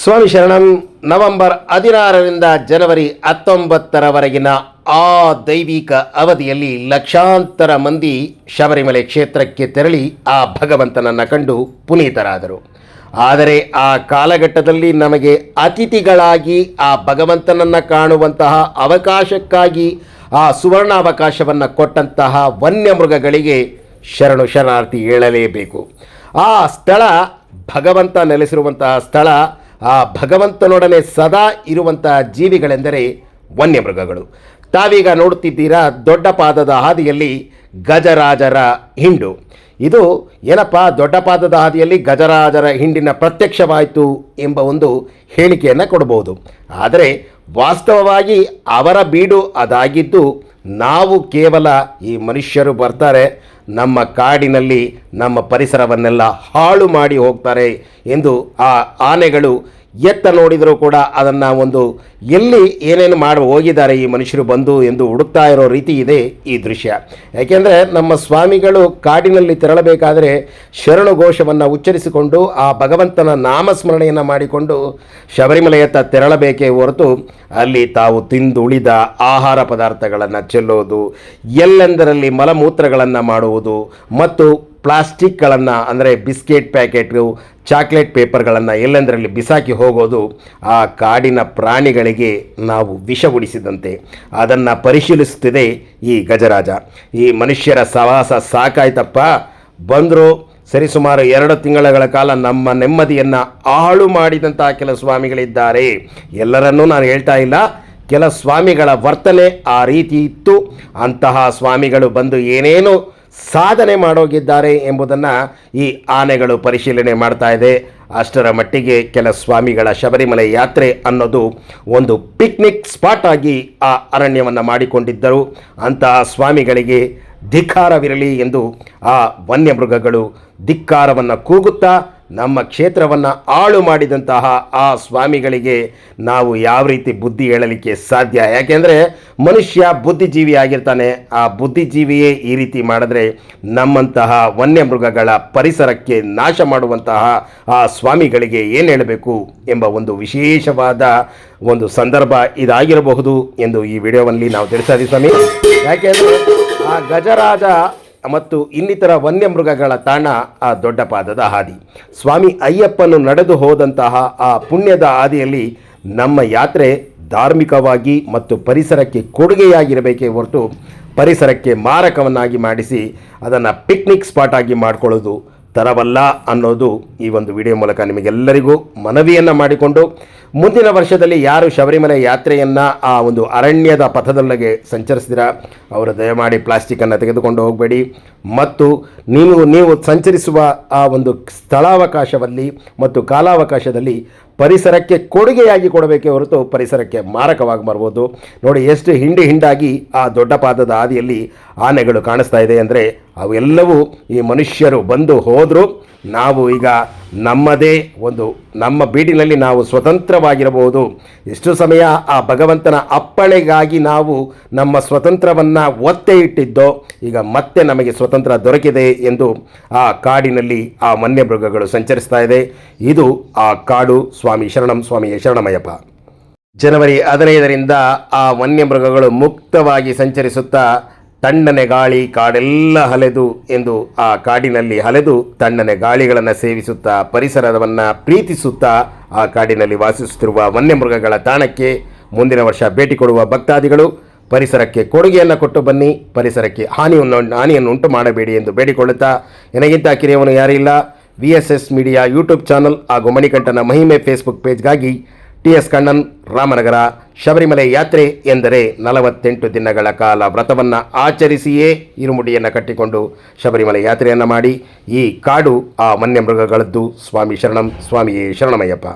ಸ್ವಾಮಿ ಶರಣಂ. ನವೆಂಬರ್ 16ರಿಂದ ಜನವರಿ 19ರವರೆಗಿನ ಆ ದೈವಿಕ ಅವಧಿಯಲ್ಲಿ ಲಕ್ಷಾಂತರ ಮಂದಿ ಶಬರಿಮಲೆ ಕ್ಷೇತ್ರಕ್ಕೆ ತೆರಳಿ ಆ ಭಗವಂತನನ್ನು ಕಂಡು ಪುನೀತರಾದರು. ಆದರೆ ಆ ಕಾಲಘಟ್ಟದಲ್ಲಿ ನಮಗೆ ಅತಿಥಿಗಳಾಗಿ ಆ ಭಗವಂತನನ್ನು ಕಾಣುವಂತಹ ಅವಕಾಶಕ್ಕಾಗಿ ಆ ಸುವರ್ಣಾವಕಾಶವನ್ನು ಕೊಟ್ಟಂತಹ ವನ್ಯಮೃಗಗಳಿಗೆ ಶರಣು ಶರಣಾರ್ಥಿ ಹೇಳಲೇಬೇಕು. ಆ ಸ್ಥಳ ಭಗವಂತ ನೆಲೆಸಿರುವಂತಹ ಸ್ಥಳ. ಆ ಭಗವಂತನೊಡನೆ ಸದಾ ಇರುವಂತಹ ಜೀವಿಗಳೆಂದರೆ ವನ್ಯಮೃಗಗಳು. ತಾವೀಗ ನೋಡುತ್ತಿದ್ದೀರಾ, ದೊಡ್ಡ ಪಾದದ ಹಾದಿಯಲ್ಲಿ ಗಜರಾಜರ ಹಿಂಡು. ಇದು ಏನಪ್ಪ, ದೊಡ್ಡ ಪಾದದ ಹಾದಿಯಲ್ಲಿ ಗಜರಾಜರ ಹಿಂಡಿನ ಪ್ರತ್ಯಕ್ಷವಾಯಿತು ಎಂಬ ಒಂದು ಹೇಳಿಕೆಯನ್ನು ಕೊಡಬಹುದು. ಆದರೆ ವಾಸ್ತವವಾಗಿ ಅವರ ಬೀಡು ಅದಾಗಿದ್ದು, ನಾವು ಕೇವಲ ಈ ಮನುಷ್ಯರು ಬರ್ತಾರೆ, ನಮ್ಮ ಕಾಡಿನಲ್ಲಿ ನಮ್ಮ ಪರಿಸರವನ್ನೆಲ್ಲ ಹಾಳು ಮಾಡಿ ಹೋಗ್ತಾರೆ ಎಂದು ಆ ಆನೆಗಳು ಎತ್ತ ನೋಡಿದರೂ ಕೂಡ ಅದನ್ನು ಒಂದು ಎಲ್ಲಿ ಏನೇನು ಮಾಡಿ ಹೋಗಿದ್ದಾರೆ ಈ ಮನುಷ್ಯರು ಬಂದು ಎಂದು ಹುಡುಕ್ತಾ ಇರೋ ರೀತಿ ಇದೆ ಈ ದೃಶ್ಯ. ಯಾಕೆಂದರೆ ನಮ್ಮ ಸ್ವಾಮಿಗಳು ಕಾಡಿನಲ್ಲಿ ತೆರಳಬೇಕಾದರೆ ಶರಣು ಘೋಷವನ್ನು ಉಚ್ಚರಿಸಿಕೊಂಡು ಆ ಭಗವಂತನ ನಾಮಸ್ಮರಣೆಯನ್ನು ಮಾಡಿಕೊಂಡು ಶಬರಿಮಲೆಯತ್ತ ತೆರಳಬೇಕೇ ಹೊರತು ಅಲ್ಲಿ ತಾವು ತಿಂದು ಉಳಿದ ಆಹಾರ ಪದಾರ್ಥಗಳನ್ನು ಚೆಲ್ಲೋದು, ಎಲ್ಲೆಂದರಲ್ಲಿ ಮಲಮೂತ್ರಗಳನ್ನು ಮಾಡುವುದು ಮತ್ತು ಪ್ಲಾಸ್ಟಿಕ್ಗಳನ್ನು ಅಂದರೆ ಬಿಸ್ಕೆಟ್ ಪ್ಯಾಕೆಟು, ಚಾಕ್ಲೇಟ್ ಪೇಪರ್ಗಳನ್ನು ಎಲ್ಲೆಂದರಲ್ಲಿ ಬಿಸಾಕಿ ಹೋಗೋದು ಆ ಕಾಡಿನ ಪ್ರಾಣಿಗಳಿಗೆ ನಾವು ವಿಷ ಉಡಿಸಿದಂತೆ. ಅದನ್ನು ಪರಿಶೀಲಿಸುತ್ತಿದೆ ಈ ಗಜರಾಜ. ಈ ಮನುಷ್ಯರ ಸವಾಸ ಸಾಕಾಯ್ತಪ್ಪ, ಬಂದರು ಸರಿಸುಮಾರು 2 ತಿಂಗಳ ಕಾಲ ನಮ್ಮ ನೆಮ್ಮದಿಯನ್ನು ಹಾಳು ಮಾಡಿದಂತಹ ಕೆಲ ಸ್ವಾಮಿಗಳಿದ್ದಾರೆ. ಎಲ್ಲರನ್ನೂ ನಾನು ಹೇಳ್ತಾ ಇಲ್ಲ, ಕೆಲ ಸ್ವಾಮಿಗಳ ವರ್ತನೆ ಆ ರೀತಿ ಇತ್ತು. ಅಂತಹ ಸ್ವಾಮಿಗಳು ಬಂದು ಏನೇನು ಸಾಧನೆ ಮಾಡೋಗಿದ್ದಾರೆ ಎಂಬುದನ್ನು ಈ ಆನೆಗಳು ಪರಿಶೀಲನೆ ಮಾಡ್ತಾ ಇದೆ. ಅಷ್ಟರ ಮಟ್ಟಿಗೆ ಕೆಲ ಸ್ವಾಮಿಗಳ ಶಬರಿಮಲೆ ಯಾತ್ರೆ ಅನ್ನೋದು ಒಂದು ಪಿಕ್ನಿಕ್ ಸ್ಪಾಟ್ ಆಗಿ ಆ ಅರಣ್ಯವನ್ನು ಮಾಡಿಕೊಂಡಿದ್ದರು. ಅಂತಹ ಸ್ವಾಮಿಗಳಿಗೆ ಧಿಕ್ಕಾರವಿರಲಿ ಎಂದು ಆ ವನ್ಯಮೃಗಗಳು ಧಿಕ್ಕಾರವನ್ನು ಕೂಗುತ್ತಾ ನಮ್ಮ ಕ್ಷೇತ್ರವನ್ನು ಹಾಳು ಮಾಡಿದಂತಹ ಆ ಸ್ವಾಮಿಗಳಿಗೆ ನಾವು ಯಾವ ರೀತಿ ಬುದ್ಧಿ ಹೇಳಲಿಕ್ಕೆ ಸಾಧ್ಯ? ಯಾಕೆಂದರೆ ಮನುಷ್ಯ ಬುದ್ಧಿಜೀವಿ ಆಗಿರ್ತಾನೆ. ಆ ಬುದ್ಧಿಜೀವಿಯೇ ಈ ರೀತಿ ಮಾಡಿದ್ರೆ ನಮ್ಮಂತಹ ವನ್ಯಮೃಗಗಳ ಪರಿಸರಕ್ಕೆ ನಾಶ ಮಾಡುವಂತಹ ಆ ಸ್ವಾಮಿಗಳಿಗೆ ಏನು ಹೇಳಬೇಕು ಎಂಬ ಒಂದು ವಿಶೇಷವಾದ ಒಂದು ಸಂದರ್ಭ ಇದಾಗಿರಬಹುದು ಎಂದು ಈ ವಿಡಿಯೋದಲ್ಲಿ ನಾವು ತಿಳಿಸಿದ್ವಿ ಸ್ವಾಮಿ. ಯಾಕೆಂದರೆ ಆ ಗಜರಾಜ ಮತ್ತು ಇನ್ನಿತರ ವನ್ಯಮೃಗಗಳ ತಾಣ ಆ ದೊಡ್ಡ ಪಾದದ ಹಾದಿ. ಸ್ವಾಮಿ ಅಯ್ಯಪ್ಪನು ನಡೆದು ಹೋದಂತಹ ಆ ಪುಣ್ಯದ ಹಾದಿಯಲ್ಲಿ ನಮ್ಮ ಯಾತ್ರೆ ಧಾರ್ಮಿಕವಾಗಿ ಮತ್ತು ಪರಿಸರಕ್ಕೆ ಕೊಡುಗೆಯಾಗಿರಬೇಕೇ ಹೊರತು ಪರಿಸರಕ್ಕೆ ಮಾರಕವನ್ನಾಗಿ ಮಾಡಿಸಿ ಅದನ್ನು ಪಿಕ್ನಿಕ್ ಸ್ಪಾಟ್ ಆಗಿ ಮಾಡಿಕೊಳ್ಳೋದು ತರವಲ್ಲ ಅನ್ನೋದು ಈ ಒಂದು ವಿಡಿಯೋ ಮೂಲಕ ನಿಮಗೆಲ್ಲರಿಗೂ ಮನವಿಯನ್ನು ಮಾಡಿಕೊಂಡು, ಮುಂದಿನ ವರ್ಷದಲ್ಲಿ ಯಾರು ಶಬರಿಮಲೆ ಯಾತ್ರೆಯನ್ನು ಆ ಒಂದು ಅರಣ್ಯದ ಪಥದೊಳಗೆ ಸಂಚರಿಸಿದಿರಾ ಅವರು ದಯಮಾಡಿ ಪ್ಲಾಸ್ಟಿಕ್ಕನ್ನು ತೆಗೆದುಕೊಂಡು ಹೋಗಬೇಡಿ. ಮತ್ತು ನೀವು ಸಂಚರಿಸುವ ಆ ಒಂದು ಸ್ಥಳಾವಕಾಶದಲ್ಲಿ ಮತ್ತು ಕಾಲಾವಕಾಶದಲ್ಲಿ ಪರಿಸರಕ್ಕೆ ಕೊಡುಗೆಯಾಗಿ ಕೊಡಬೇಕೇ ಹೊರತು ಪರಿಸರಕ್ಕೆ ಮಾರಕವಾಗಿ ಬರ್ಬೋದು. ನೋಡಿ ಎಷ್ಟು ಹಿಂಡಾಗಿ ಆ ದೊಡ್ಡ ಪಾದದ ಹಾದಿಯಲ್ಲಿ ಆನೆಗಳು ಕಾಣಿಸ್ತಾ ಇದೆ ಅಂದರೆ ಅವೆಲ್ಲವೂ ಈ ಮನುಷ್ಯರು ಬಂದು ಹೋದರು. ನಾವು ಈಗ ನಮ್ಮದೇ ಒಂದು ನಮ್ಮ ಬೀಡಿನಲ್ಲಿ ನಾವು ಸ್ವತಂತ್ರವಾಗಿರಬಹುದು. ಎಷ್ಟು ಸಮಯ ಆ ಭಗವಂತನ ಅಪ್ಪಣೆಗಾಗಿ ನಾವು ನಮ್ಮ ಸ್ವತಂತ್ರವನ್ನು ಒತ್ತೆ ಇಟ್ಟಿದ್ದೋ ಈಗ ಮತ್ತೆ ನಮಗೆ ಸ್ವತಂತ್ರ ದೊರಕಿದೆ ಎಂದು ಆ ಕಾಡಿನಲ್ಲಿ ಆ ವನ್ಯಮೃಗಗಳು ಸಂಚರಿಸ್ತಾ ಇದೆ. ಇದು ಆ ಕಾಡು. ಸ್ವಾಮಿ ಶರಣಂ, ಸ್ವಾಮಿ ಶರಣಮಯ್ಯಪ್ಪ. ಜನವರಿ 15ರಿಂದ ಆ ವನ್ಯಮೃಗಗಳು ಮುಕ್ತವಾಗಿ ಸಂಚರಿಸುತ್ತಾ ತಣ್ಣನೆ ಗಾಳಿ, ಕಾಡೆಲ್ಲ ಹಲೆದು ಎಂದು ಆ ಕಾಡಿನಲ್ಲಿ ಹಲೆದು ತಣ್ಣನೆ ಗಾಳಿಗಳನ್ನು ಸೇವಿಸುತ್ತಾ ಪರಿಸರವನ್ನು ಪ್ರೀತಿಸುತ್ತಾ ಆ ಕಾಡಿನಲ್ಲಿ ವಾಸಿಸುತ್ತಿರುವ ವನ್ಯಮೃಗಗಳ ತಾಣಕ್ಕೆ ಮುಂದಿನ ವರ್ಷ ಭೇಟಿ ಕೊಡುವ ಭಕ್ತಾದಿಗಳು ಪರಿಸರಕ್ಕೆ ಕೊಡುಗೆಯನ್ನು ಕೊಟ್ಟು ಬನ್ನಿ, ಪರಿಸರಕ್ಕೆ ಹಾನಿಯನ್ನು ಉಂಟು ಮಾಡಬೇಡಿ ಎಂದು ಬೇಡಿಕೊಳ್ಳುತ್ತಾ, ನನಗಿಂತ ಕಿರಿಯವನು ಯಾರಿಲ್ಲ. VSS ಮೀಡಿಯಾ ಯೂಟ್ಯೂಬ್ ಚಾನಲ್ ಹಾಗೂ ಮಣಿಕಂಠನ ಮಹಿಮೆ ಫೇಸ್ಬುಕ್ ಪೇಜ್ಗಾಗಿ TS ಕಣ್ಣನ್, ರಾಮನಗರ. ಶಬರಿಮಲೆ ಯಾತ್ರೆ ಎಂದರೆ 48 ದಿನಗಳ ಕಾಲ ವ್ರತವನ್ನು ಆಚರಿಸಿಯೇ ಇರುಮುಡಿಯನ್ನು ಕಟ್ಟಿಕೊಂಡು ಶಬರಿಮಲೆ ಯಾತ್ರೆಯನ್ನು ಮಾಡಿ ಈ ಕಾಡು ಆ ವನ್ಯಮೃಗಗಳದ್ದು. ಸ್ವಾಮಿ ಶರಣಂ, ಸ್ವಾಮಿಯೇ ಶರಣಮಯ್ಯಪ್ಪ.